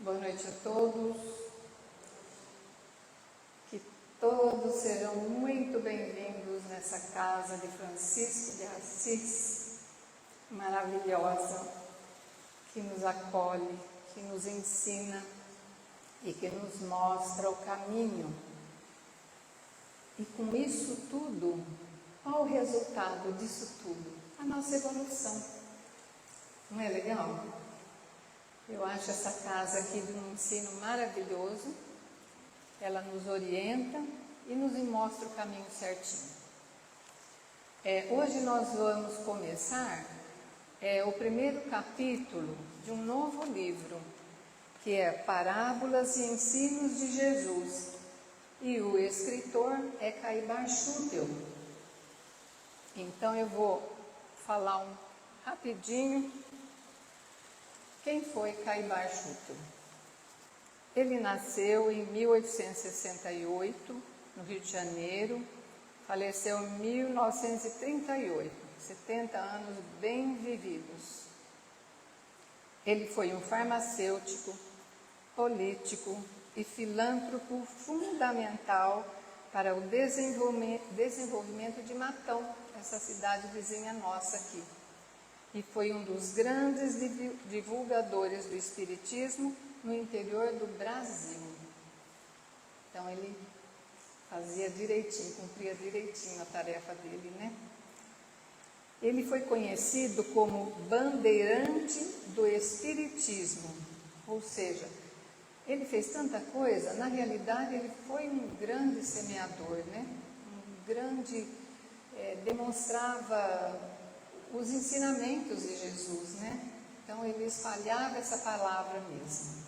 Boa noite a todos. Que todos sejam muito bem-vindos nessa casa de Francisco de Assis, maravilhosa, que nos acolhe, que nos ensina e que nos mostra o caminho. E com isso tudo, qual o resultado disso tudo? A nossa evolução. Não é legal? Eu acho essa casa aqui de um ensino maravilhoso. Ela nos orienta e nos mostra o caminho certinho. Hoje nós vamos começar o primeiro capítulo de um novo livro, que é Parábolas e Ensinos de Jesus. E o escritor é Caibar Schutel. Então eu vou falar rapidinho. Quem foi Caibar Schutel? Ele nasceu em 1868, no Rio de Janeiro, faleceu em 1938, 70 anos bem vividos. Ele foi um farmacêutico, político e filântropo fundamental para o desenvolvimento de Matão, essa cidade vizinha nossa aqui. E foi um dos grandes divulgadores do espiritismo no interior do Brasil. Então ele fazia direitinho, cumpria direitinho a tarefa dele, né? Ele foi conhecido como bandeirante do espiritismo, ou seja, ele fez tanta coisa, na realidade ele foi um grande semeador, né? Um grande, demonstrava os ensinamentos de Jesus, né? Então ele espalhava essa palavra mesmo.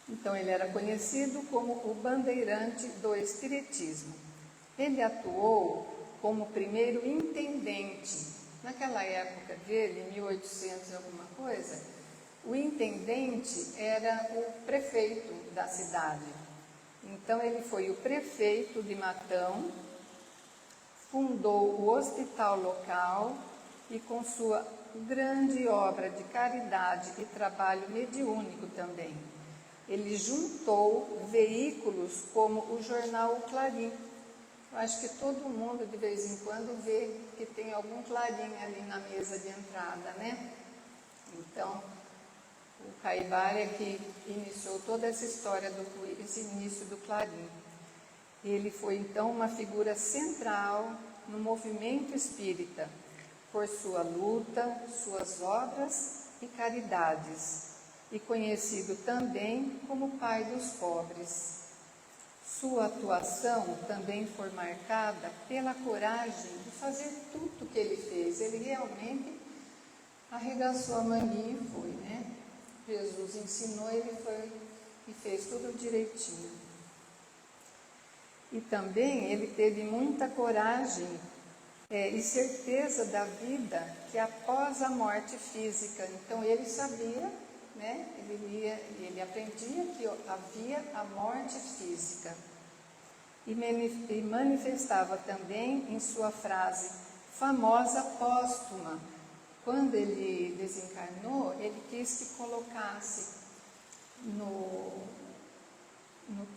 Então ele era conhecido como o bandeirante do espiritismo. Ele atuou como primeiro intendente. Naquela época dele, em 1800 e alguma coisa, o intendente era o prefeito da cidade. Então ele foi o prefeito de Matão, fundou o hospital local e com sua grande obra de caridade e trabalho mediúnico também. Ele juntou veículos como o jornal O Clarim. Eu acho que todo mundo de vez em quando vê que tem algum Clarim ali na mesa de entrada, né? Então, o Caibar é que iniciou toda essa história, esse início do Clarim. Ele foi então uma figura central no movimento espírita, por sua luta, suas obras e caridades, e conhecido também como pai dos pobres. Sua atuação também foi marcada pela coragem de fazer tudo o que ele fez. Ele realmente arregaçou a manguinha e foi, né? Jesus ensinou, ele foi e fez tudo direitinho. E também ele teve muita coragem e certeza da vida que após a morte física. Então ele sabia, né? Ele aprendia que havia a morte física. E manifestava também em sua frase famosa póstuma. Quando ele desencarnou, ele quis que colocasse no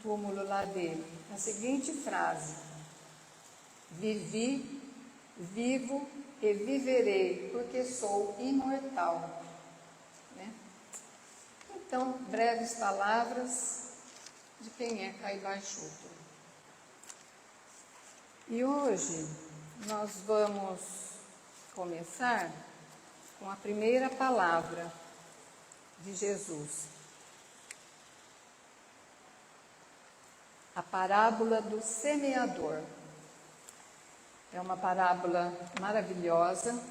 túmulo lá dele a seguinte frase: vivi, vivo e viverei, porque sou imortal, né? Então, breves palavras de quem é Caibar Schutel. E hoje nós vamos começar com a primeira palavra de Jesus. A parábola do semeador. É uma parábola maravilhosa,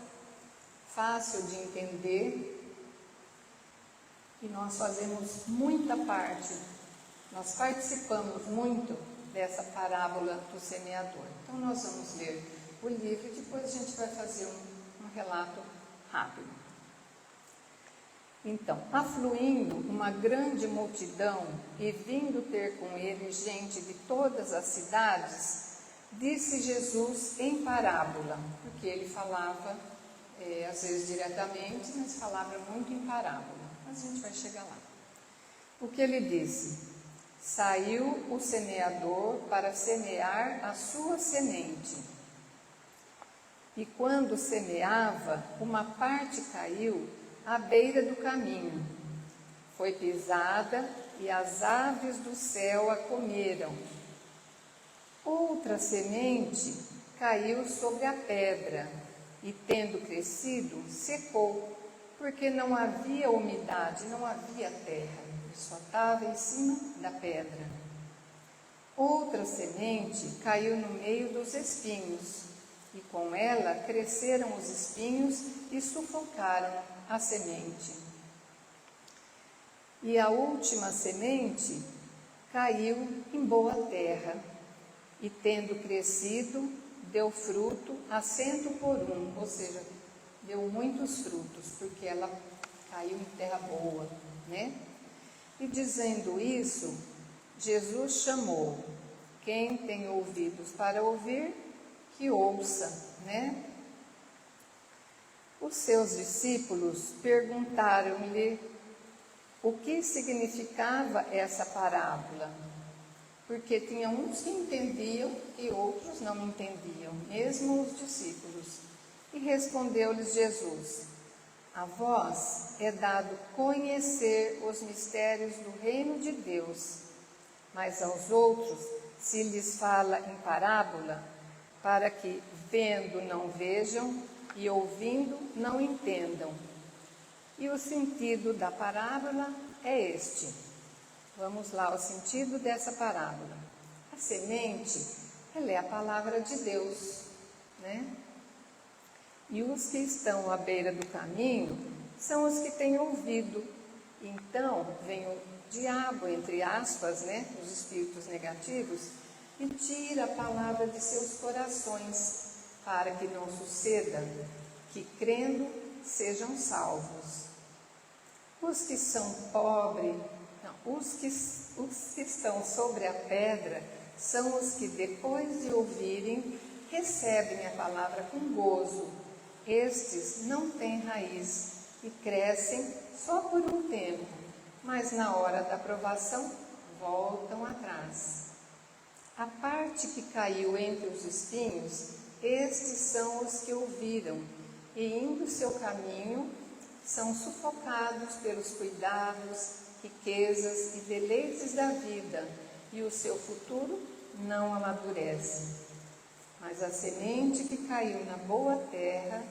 fácil de entender, e nós fazemos muita parte, nós participamos muito dessa parábola do semeador. Então nós vamos ler o livro e depois a gente vai fazer um relato rápido. Então, afluindo uma grande multidão e vindo ter com ele gente de todas as cidades, disse Jesus em parábola, porque ele falava, às vezes diretamente, mas falava muito em parábola. Mas a gente vai chegar lá. o que ele disse: saiu o semeador para semear a sua semente. E quando semeava, uma parte caiu à beira do caminho. Foi pisada e as aves do céu a comeram. Outra semente caiu sobre a pedra e, tendo crescido, secou, porque não havia umidade, não havia terra, só estava em cima da pedra. Outra semente caiu no meio dos espinhos, e com ela cresceram os espinhos e sufocaram a semente. E a última semente caiu em boa terra, e tendo crescido, deu fruto a 100 por 1, ou seja, deu muitos frutos, porque ela caiu em terra boa, né? E dizendo isso, Jesus chamou: quem tem ouvidos para ouvir, que ouça, né? Os seus discípulos perguntaram-lhe o que significava essa parábola, porque tinha uns que entendiam e outros não entendiam, mesmo os discípulos. E respondeu-lhes Jesus: a vós é dado conhecer os mistérios do reino de Deus, mas aos outros se lhes fala em parábola, para que, vendo, não vejam, e ouvindo, não entendam. E o sentido da parábola é este. Vamos lá, o sentido dessa parábola. A semente, ela é a palavra de Deus, né? E os que estão à beira do caminho são os que têm ouvido. Então, vem o diabo, entre aspas, né, os espíritos negativos, e tira a palavra de seus corações, para que não suceda que, crendo, sejam salvos. Os que são pobres, os que estão sobre a pedra, são os que, depois de ouvirem, recebem a palavra com gozo. Estes não têm raiz e crescem só por um tempo, mas na hora da provação voltam atrás. A parte que caiu entre os espinhos, estes são os que ouviram, e indo seu caminho, são sufocados pelos cuidados, riquezas e deleites da vida, e o seu futuro não amadurece. Mas a semente que caiu na boa terra,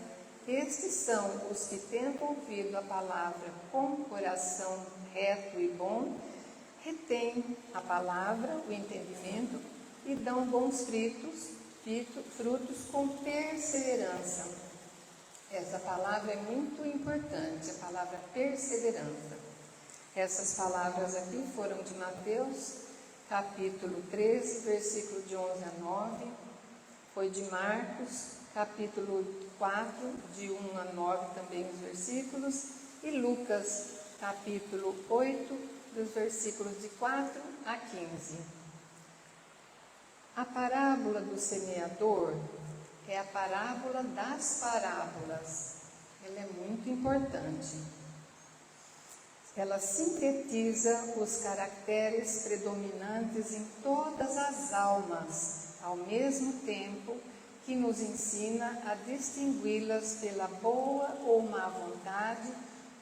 estes são os que, tendo ouvido a palavra com coração reto e bom, retêm a palavra, o entendimento, e dão bons frutos com perseverança. Essa palavra é muito importante, a palavra perseverança. Essas palavras aqui foram de Mateus, capítulo 13, versículo de 11 a 9, foi de Marcos, capítulo 4, de 1 a 9 também os versículos, e Lucas, capítulo 8, dos versículos de 4 a 15. A parábola do semeador é a parábola das parábolas. Ela é muito importante. Ela sintetiza os caracteres predominantes em todas as almas, ao mesmo tempo que nos ensina a distingui-las pela boa ou má vontade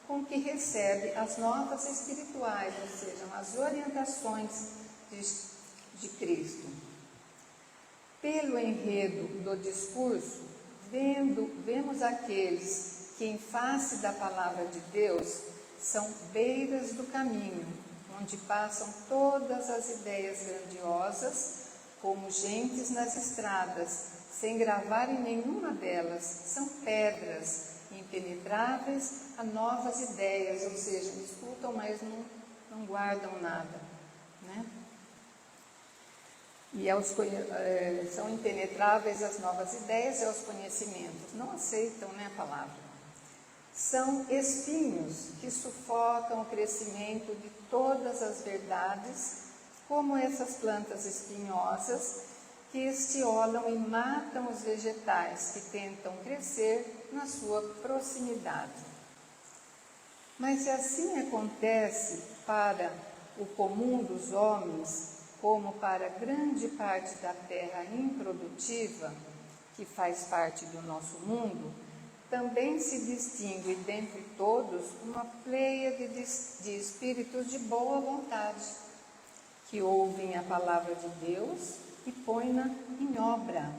com que recebe as notas espirituais, ou seja, as orientações de Cristo. Pelo enredo do discurso, vemos aqueles que, em face da palavra de Deus, são beiras do caminho, onde passam todas as ideias grandiosas, como gentes nas estradas, sem gravar em nenhuma delas, são pedras impenetráveis a novas ideias, ou seja, escutam, mas não guardam nada, né? E são impenetráveis as novas ideias e aos conhecimentos, não aceitam, né, a palavra. São espinhos que sufocam o crescimento de todas as verdades, como essas plantas espinhosas que estiolam e matam os vegetais que tentam crescer na sua proximidade. Mas se assim acontece para o comum dos homens, como para grande parte da terra improdutiva, que faz parte do nosso mundo, também se distingue dentre todos uma pleiade de espíritos de boa vontade, que ouvem a palavra de Deus e põem-na em obra.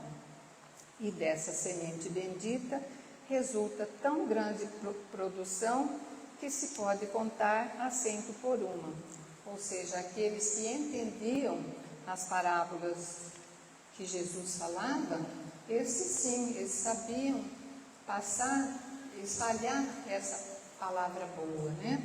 E dessa semente bendita resulta tão grande produção que se pode contar a 100 por uma. Ou seja, aqueles que entendiam as parábolas que Jesus falava, esses sim, eles sabiam passar, espalhar essa palavra boa, né?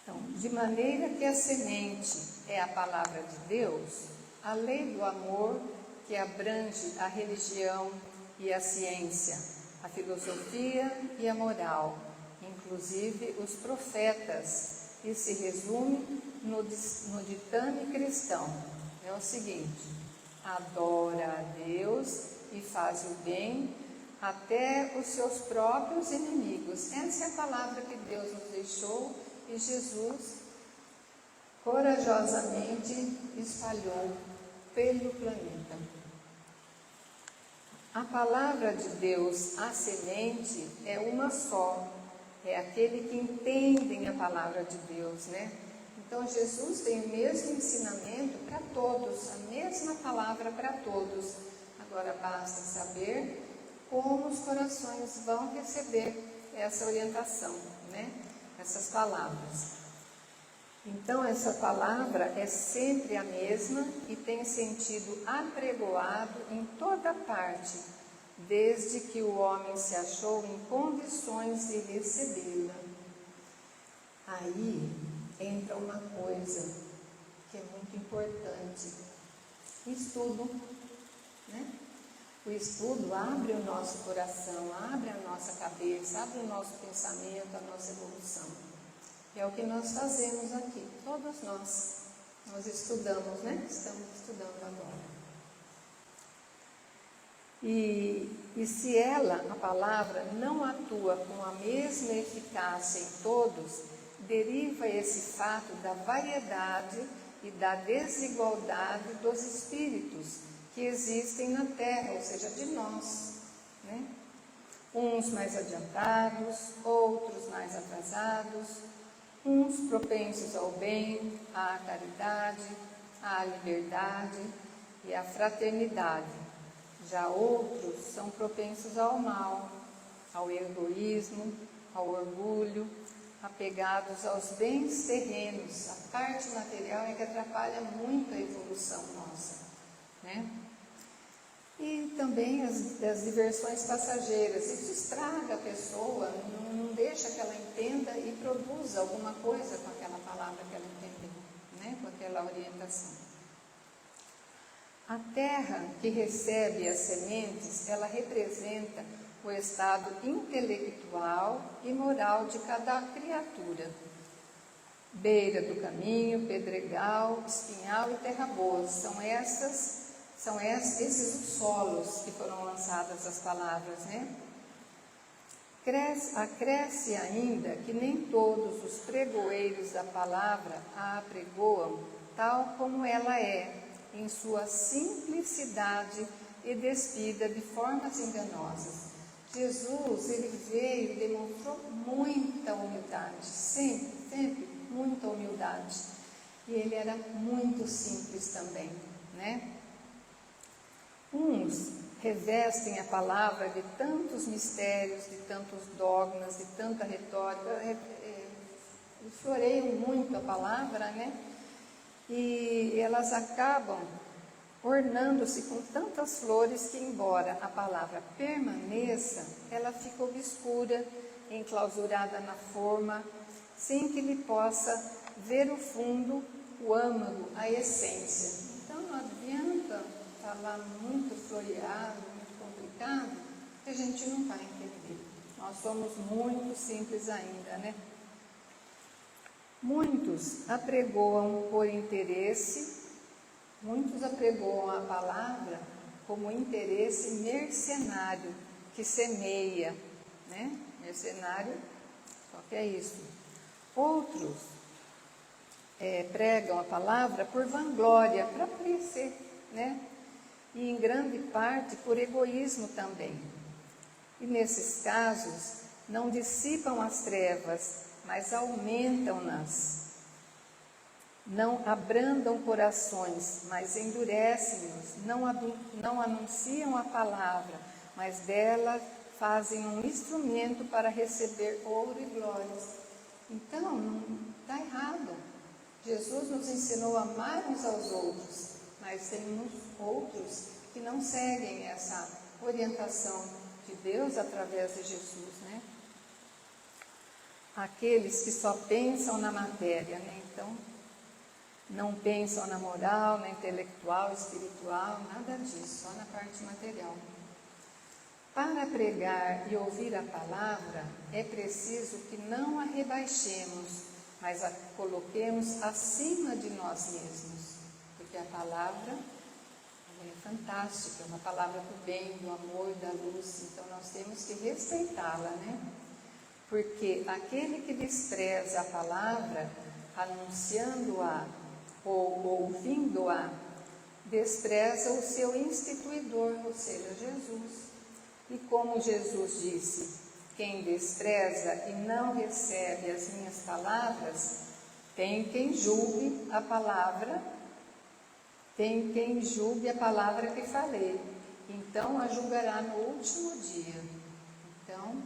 Então, de maneira que a semente é a palavra de Deus, a lei do amor que abrange a religião e a ciência, a filosofia e a moral, inclusive os profetas, e se resume no ditame cristão. É o seguinte: adora a Deus e faz o bem até os seus próprios inimigos. Essa é a palavra que Deus nos deixou e Jesus corajosamente espalhou pelo planeta. A palavra de Deus, a semente, é uma só. É aquele que entendem a palavra de Deus, né? Então, Jesus tem o mesmo ensinamento para todos, a mesma palavra para todos. Agora, basta saber como os corações vão receber essa orientação, né? Essas palavras. Então, essa palavra é sempre a mesma e tem sentido apregoado em toda parte, desde que o homem se achou em condições de recebê-la. Aí entra uma coisa que é muito importante: o estudo, né? O estudo abre o nosso coração, abre a nossa cabeça, abre o nosso pensamento, a nossa evolução. É o que nós fazemos aqui, todos nós. Nós estudamos, né? Estamos estudando agora. E se ela, a palavra, não atua com a mesma eficácia em todos, deriva esse fato da variedade e da desigualdade dos espíritos que existem na Terra, ou seja, de nós, né? Uns mais adiantados, outros mais atrasados, uns propensos ao bem, à caridade, à liberdade e à fraternidade. Já outros são propensos ao mal, ao egoísmo, ao orgulho, apegados aos bens terrenos. A parte material é que atrapalha muito a evolução nossa, né? E também as diversões passageiras. Isso estraga a pessoa, não deixa que ela entenda e produza alguma coisa com aquela palavra que ela entendeu, né? Com aquela orientação. A terra que recebe as sementes, ela representa o estado intelectual e moral de cada criatura. Beira do caminho, pedregal, espinhal e terra boa, são esses os solos que foram lançadas as palavras, né? Acresce ainda que nem todos os pregoeiros da palavra a apregoam tal como ela é, em sua simplicidade e despida de formas enganosas. Jesus, ele veio e demonstrou muita humildade, sempre muita humildade. E ele era muito simples também, né? Uns revestem a palavra de tantos mistérios, de tantos dogmas, de tanta retórica, floreiam muito a palavra, né? E elas acabam ornando-se com tantas flores que, embora a palavra permaneça, ela fica obscura, enclausurada na forma, sem que lhe possa ver o fundo, o âmago, a essência. Então não adianta falar muito floreado, muito complicado, que a gente não vai entender. Nós somos muito simples ainda, né? Muitos apregoam por interesse, muitos apregoam a palavra como interesse mercenário, que semeia, né? Mercenário, só que é isso. Outros pregam a palavra por vanglória, para aparecer, né? E em grande parte por egoísmo também. E nesses casos, não dissipam as trevas, mas aumentam-nas. Não abrandam corações, mas endurecem-nos. Não anunciam a palavra, mas dela fazem um instrumento para receber ouro e glórias. Então, não está errado. Jesus nos ensinou a amar uns aos outros, mas tem uns outros que não seguem essa orientação de Deus através de Jesus, né? Aqueles que só pensam na matéria, né? Então, não pensam na moral, na intelectual, espiritual, nada disso, só na parte material. Para pregar e ouvir a palavra, é preciso que não a rebaixemos, mas a coloquemos acima de nós mesmos, porque a palavra é fantástica, é uma palavra do bem, do amor, da luz, então nós temos que respeitá-la, né? Porque aquele que despreza a palavra, anunciando-a ou ouvindo-a, despreza o seu instituidor, ou seja, Jesus. E como Jesus disse, quem despreza e não recebe as minhas palavras, tem quem julgue a palavra que falei. Então a julgará no último dia. Então,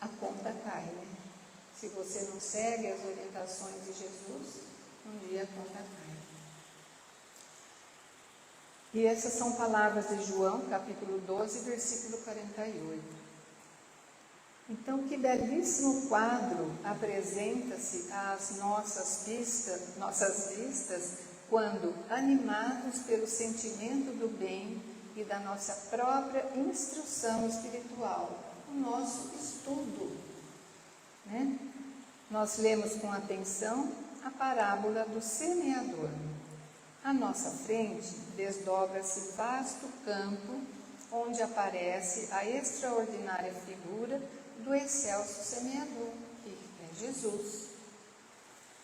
a conta cai, né? Se você não segue as orientações de Jesus, um dia a conta cai. E essas são palavras de João, capítulo 12, versículo 48. Então, que belíssimo quadro apresenta-se às nossas vistas quando, animados pelo sentimento do bem e da nossa própria instrução espiritual, o nosso estudo, né? Nós lemos com atenção a parábola do semeador. À nossa frente desdobra-se vasto campo, onde aparece a extraordinária figura do excelso semeador, que é Jesus,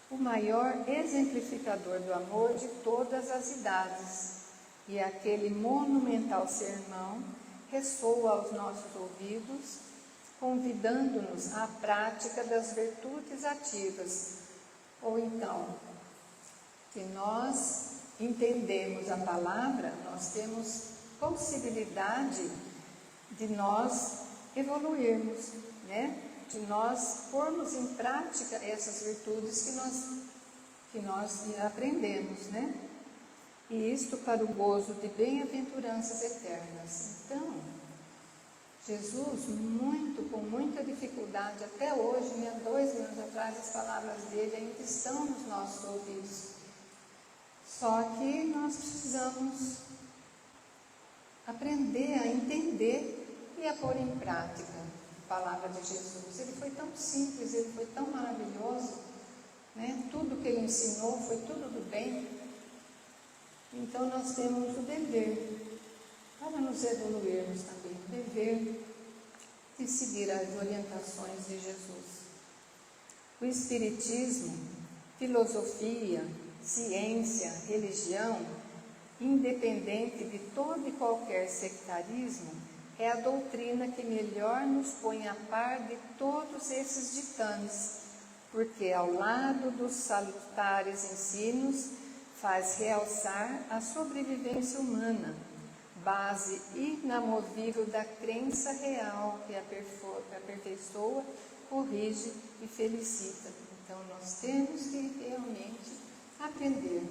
o maior exemplificador do amor de todas as idades. E aquele monumental sermão ressoa aos nossos ouvidos, convidando-nos à prática das virtudes ativas. Ou então, se nós entendemos a palavra, nós temos possibilidade de nós evoluirmos, né? De nós pormos em prática essas virtudes que nós aprendemos, né? E isto para o gozo de bem-aventuranças eternas. Então, Jesus, com muita dificuldade, até hoje, 2 anos atrás, as palavras dele ainda estão nos nossos ouvidos. Só que nós precisamos aprender a entender e a pôr em prática a palavra de Jesus. Ele foi tão simples, ele foi tão maravilhoso, né? Tudo que ele ensinou foi tudo do bem. Então nós temos o dever, para nos evoluirmos também, o dever de seguir as orientações de Jesus. O Espiritismo, filosofia, ciência, religião, independente de todo e qualquer sectarismo, é a doutrina que melhor nos põe a par de todos esses ditames, porque ao lado dos salutares ensinos faz realçar a sobrevivência humana, base inamovível da crença real que aperfeiçoa, corrige e felicita. Então nós temos que realmente aprender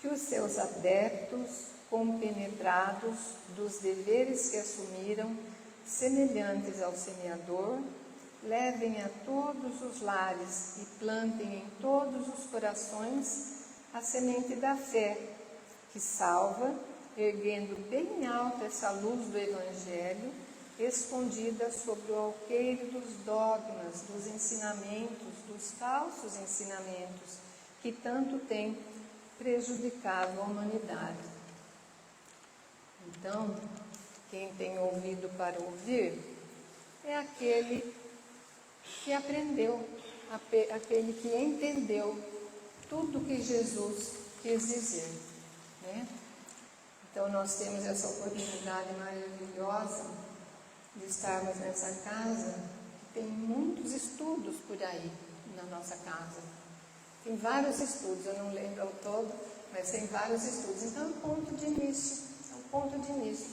que os seus adeptos, compenetrados dos deveres que assumiram, semelhantes ao semeador, levem a todos os lares e plantem em todos os corações a semente da fé, que salva, erguendo bem alta essa luz do Evangelho, escondida sobre o alqueire dos dogmas, dos ensinamentos, dos falsos ensinamentos, que tanto têm prejudicado a humanidade. Então, quem tem ouvido para ouvir é aquele que aprendeu, aquele que entendeu tudo que Jesus quis dizer, né? Então nós temos essa oportunidade maravilhosa de estarmos nessa casa, que tem muitos estudos por aí na nossa casa. Tem vários estudos, eu não lembro ao todo, mas tem vários estudos. Então é um ponto de início,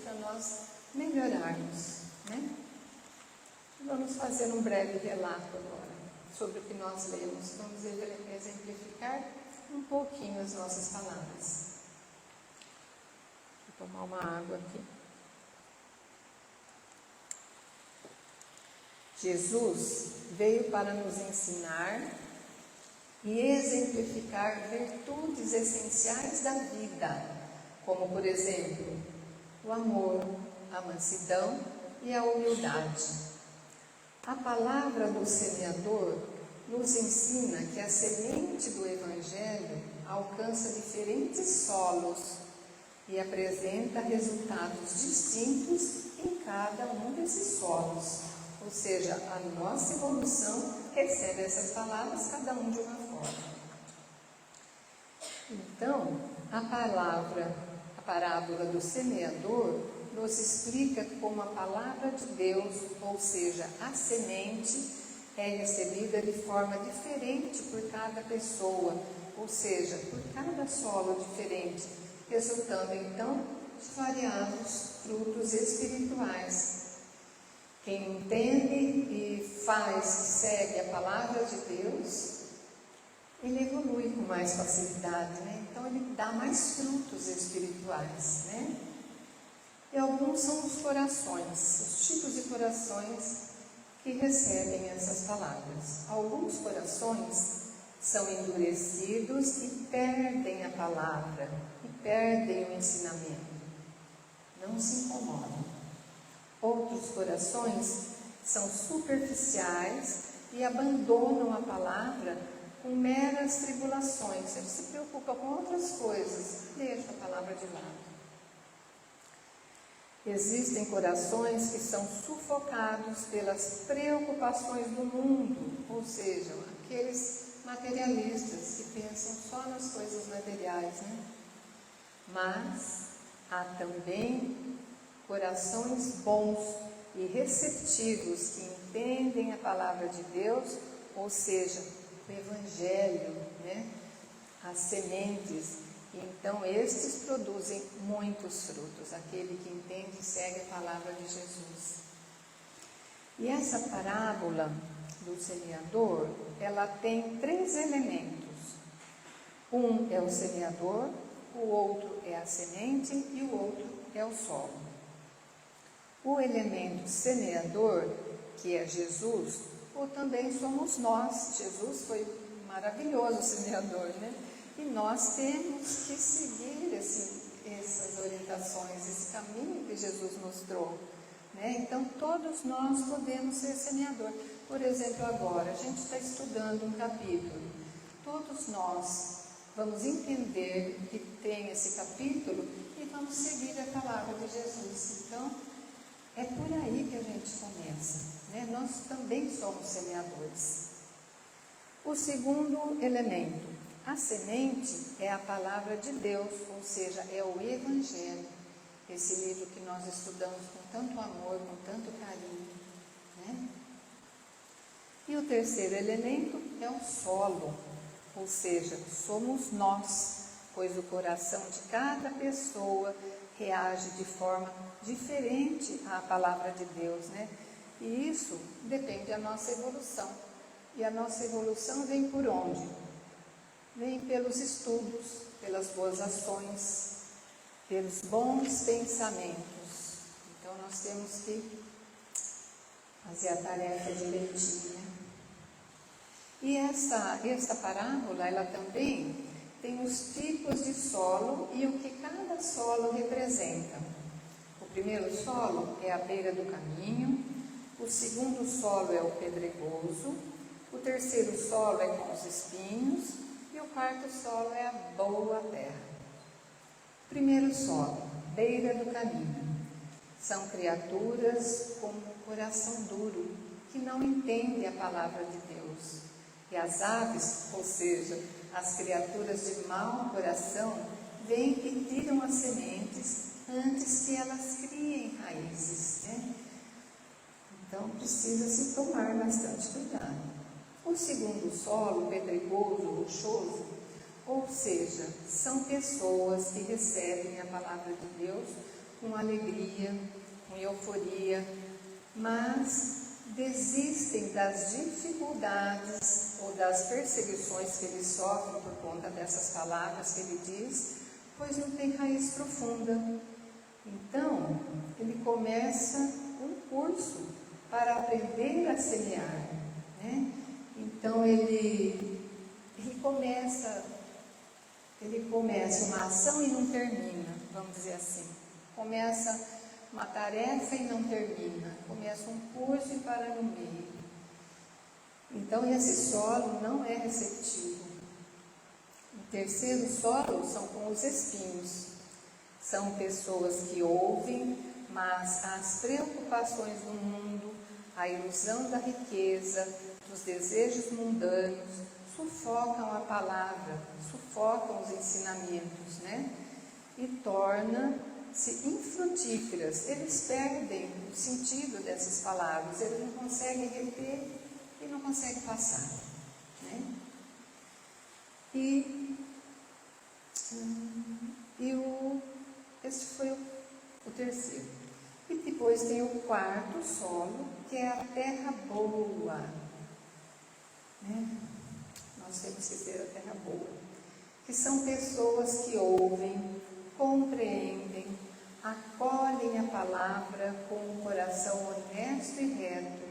para nós melhorarmos, né? Vamos fazer um breve relato agora sobre o que nós lemos. Vamos exemplificar um pouquinho as nossas palavras. Vou tomar uma água aqui. Jesus veio para nos ensinar e exemplificar virtudes essenciais da vida, como, por exemplo, o amor, a mansidão e a humildade. A palavra do semeador nos ensina que a semente do Evangelho alcança diferentes solos e apresenta resultados distintos em cada um desses solos. Ou seja, a nossa evolução recebe essas palavras, cada um de uma forma. Então, a parábola do semeador nos explica como a palavra de Deus, ou seja, a semente, é recebida de forma diferente por cada pessoa, ou seja, por cada solo diferente, resultando então de variados frutos espirituais. Quem entende e faz, segue a palavra de Deus, ele evolui com mais facilidade, né? Então ele dá mais frutos espirituais, né? E alguns são os corações, os tipos de corações que recebem essas palavras. Alguns corações são endurecidos e perdem a palavra, e perdem o ensinamento. Não se incomodam. Outros corações são superficiais e abandonam a palavra com meras tribulações. Ele se preocupa com outras coisas, deixa a palavra de lado. Existem corações que são sufocados pelas preocupações do mundo, ou seja, aqueles materialistas que pensam só nas coisas materiais, né? Mas há também corações bons e receptivos que entendem a palavra de Deus, ou seja, o Evangelho, né? As sementes. Então, estes produzem muitos frutos, aquele que entende e segue a palavra de Jesus. E essa parábola do semeador, ela tem 3 elementos. Um é o semeador, o outro é a semente e o outro é o solo. O elemento semeador, que é Jesus, ou também somos nós. Jesus foi maravilhoso semeador, né? E nós temos que seguir essas orientações, esse caminho que Jesus mostrou, né? Então, todos nós podemos ser semeador. Por exemplo, agora, a gente está estudando um capítulo. Todos nós vamos entender que tem esse capítulo e vamos seguir a palavra de Jesus. Então, é por aí que a gente começa, né? Nós também somos semeadores. O segundo elemento. A semente é a palavra de Deus, ou seja, é o Evangelho, esse livro que nós estudamos com tanto amor, com tanto carinho, né? E o terceiro elemento é o solo, ou seja, somos nós, pois o coração de cada pessoa reage de forma diferente à palavra de Deus, né? E isso depende da nossa evolução. E a nossa evolução vem por onde? Vem pelos estudos, pelas boas ações, pelos bons pensamentos. Então, nós temos que fazer a tarefa direitinho, né? E esta parábola, ela também tem os tipos de solo e o que cada solo representa. O primeiro solo é a beira do caminho, o segundo solo é o pedregoso, o terceiro solo é com os espinhos, e o quarto solo é a boa terra. Primeiro solo, beira do caminho. São criaturas com coração duro, que não entendem a palavra de Deus. E as aves, ou seja, as criaturas de mau coração, vêm e tiram as sementes antes que elas criem raízes, né? Então precisa se tomar bastante cuidado. O segundo solo, pedregoso, rochoso, ou seja, são pessoas que recebem a palavra de Deus com alegria, com euforia, mas desistem das dificuldades ou das perseguições que eles sofrem por conta dessas palavras que ele diz, pois não tem raiz profunda. Então, ele começa um curso para aprender a semear, né? Então, ele começa uma ação e não termina, vamos dizer assim. Começa uma tarefa e não termina. Começa um curso e para no meio. Então, esse solo não é receptivo. O terceiro solo são com os espinhos. São pessoas que ouvem, mas as preocupações do mundo, a ilusão da riqueza, dos desejos mundanos, sufocam a palavra, sufocam os ensinamentos, né? E torna-se infrutíferas. Eles perdem o sentido dessas palavras, eles não conseguem reter e não conseguem passar, né? Esse foi o terceiro. E depois tem o quarto solo, que é a terra boa, né? Nós temos que ter a terra boa, que são pessoas que ouvem, compreendem, acolhem a palavra com um coração honesto e reto,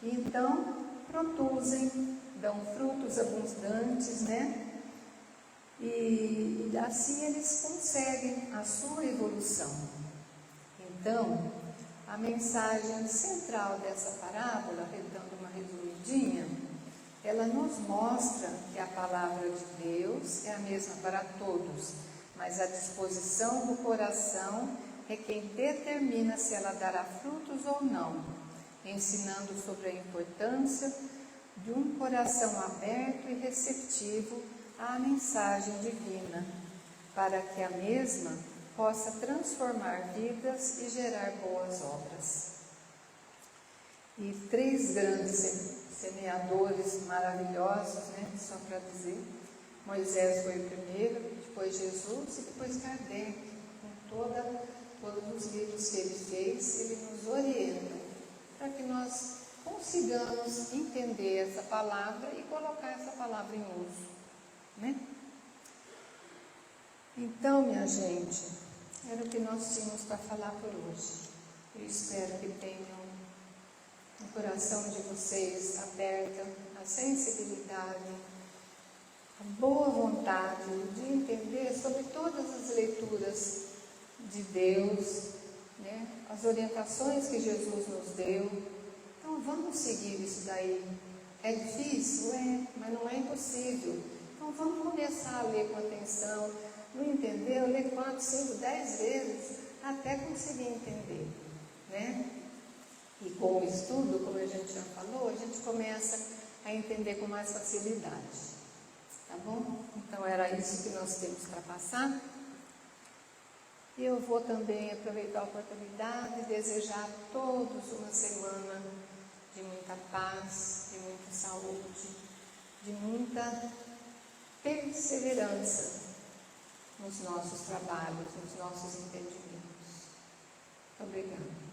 e então produzem, dão frutos abundantes, né? E assim eles conseguem a sua evolução. Então, a mensagem central dessa parábola, dando uma resumidinha, ela nos mostra que a palavra de Deus é a mesma para todos, mas a disposição do coração é quem determina se ela dará frutos ou não, ensinando sobre a importância de um coração aberto e receptivo à mensagem divina, para que a mesma possa transformar vidas e gerar boas obras. E 3 grandes semeadores maravilhosos, né? Só para dizer, Moisés foi o primeiro, depois Jesus e depois Kardec, com todos os livros que ele fez, ele nos orienta para que nós consigamos entender essa palavra e colocar essa palavra em uso, né? Então, minha gente, era o que nós tínhamos para falar por hoje. Eu espero que tenham o coração de vocês aberto, a sensibilidade, a boa vontade de entender sobre todas as leituras de Deus, né? As orientações que Jesus nos deu. Então vamos seguir isso daí. É difícil? É, mas não é impossível. Então vamos começar a ler com atenção. Não entendeu? Lê 4, 5, 10 vezes até conseguir entender, né? E com o estudo, como a gente já falou, a gente começa a entender com mais facilidade. Tá bom? Então era isso que nós temos para passar. E eu vou também aproveitar a oportunidade e desejar a todos uma semana de muita paz, de muita saúde, de muita perseverança nos nossos trabalhos, nos nossos entendimentos. Muito obrigada.